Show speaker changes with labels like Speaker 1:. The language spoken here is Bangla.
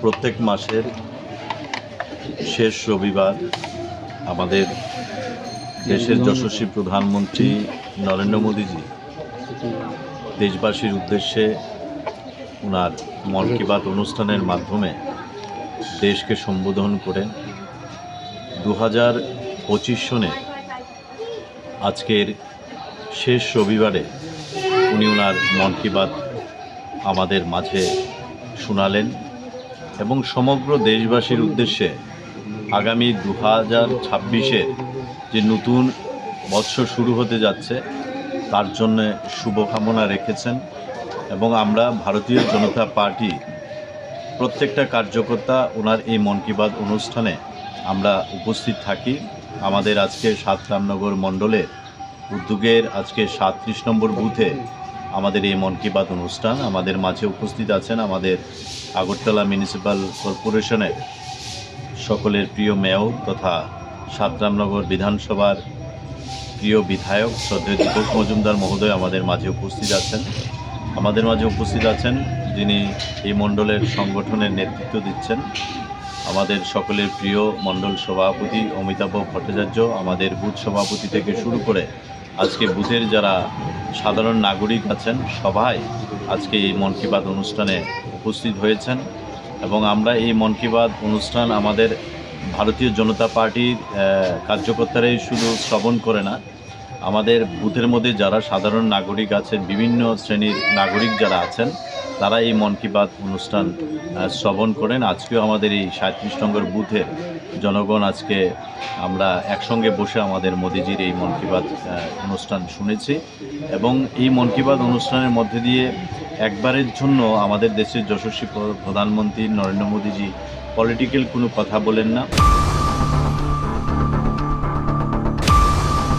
Speaker 1: প্রত্যেক মাসের শেষ রবিবার আমাদের দেশের যশস্বী প্রধানমন্ত্রী নরেন্দ্র মোদীজি দেশবাসীর উদ্দেশ্যে ওনার মন কি বাত অনুষ্ঠানের মাধ্যমে দেশকে সম্বোধন করেন। 2025 সনে আজকের শেষ রবিবারে উনি ওনার মন কি বাত আমাদের মাঝে শোনালেন এবং সমগ্র দেশবাসীর উদ্দেশ্যে আগামী 2026-এর যে নতুন বৎসর শুরু হতে যাচ্ছে তার জন্য শুভকামনা রেখেছেন। এবং আমরা ভারতীয় জনতা পার্টি প্রত্যেকটা কার্যকর্তা ওনার এই মন কি বাত অনুষ্ঠানে আমরা উপস্থিত থাকি। আমাদের আজকে 7 রামনগর মণ্ডলের উদ্যোগের আজকে 37 নম্বর বুথে আমাদের এই মন কি বাত অনুষ্ঠান। আমাদের মাঝে উপস্থিত আছেন আমাদের আগরতলা মিউনিসিপ্যাল কর্পোরেশনের সকলের প্রিয় মেয়র তথা 7 রামনগর বিধানসভার প্রিয় বিধায়ক শ্রদ্ধেয় দীপক মজুমদার মহোদয় আমাদের মাঝে উপস্থিত আছেন। আমাদের মাঝে উপস্থিত আছেন যিনি এই মণ্ডলের সংগঠনের নেতৃত্ব দিচ্ছেন, আমাদের সকলের প্রিয় মণ্ডল সভাপতি অমিতাভ ভট্টাচার্য, আমাদের বুথ সভাপতি থেকে শুরু করে আজকে বুথের যারা সাধারণ নাগরিক আছেন সবাই আজকে এই মন কি বাত অনুষ্ঠানে উপস্থিত হয়েছেন। এবং আমরা এই মন কি বাত অনুষ্ঠান আমাদের ভারতীয় জনতা পার্টির কার্যকর্তারাই শুধু শ্রবণ করে না, আমাদের বুথের মধ্যে যারা সাধারণ নাগরিক আছেন, বিভিন্ন শ্রেণীর নাগরিক যারা আছেন তারা এই মন কি বাত অনুষ্ঠান শ্রবণ করেন। আজকেও আমাদের এই 37 নম্বর বুথের জনগণ আজকে আমরা একসঙ্গে বসে আমাদের মোদিজির এই মন কি বাত অনুষ্ঠান শুনেছি। এবং এই মন কি বাত অনুষ্ঠানের মধ্যে দিয়ে একবারের জন্য আমাদের দেশের যশস্বী প্রধানমন্ত্রী নরেন্দ্র মোদীজি পলিটিক্যাল কোনো কথা বলেন না।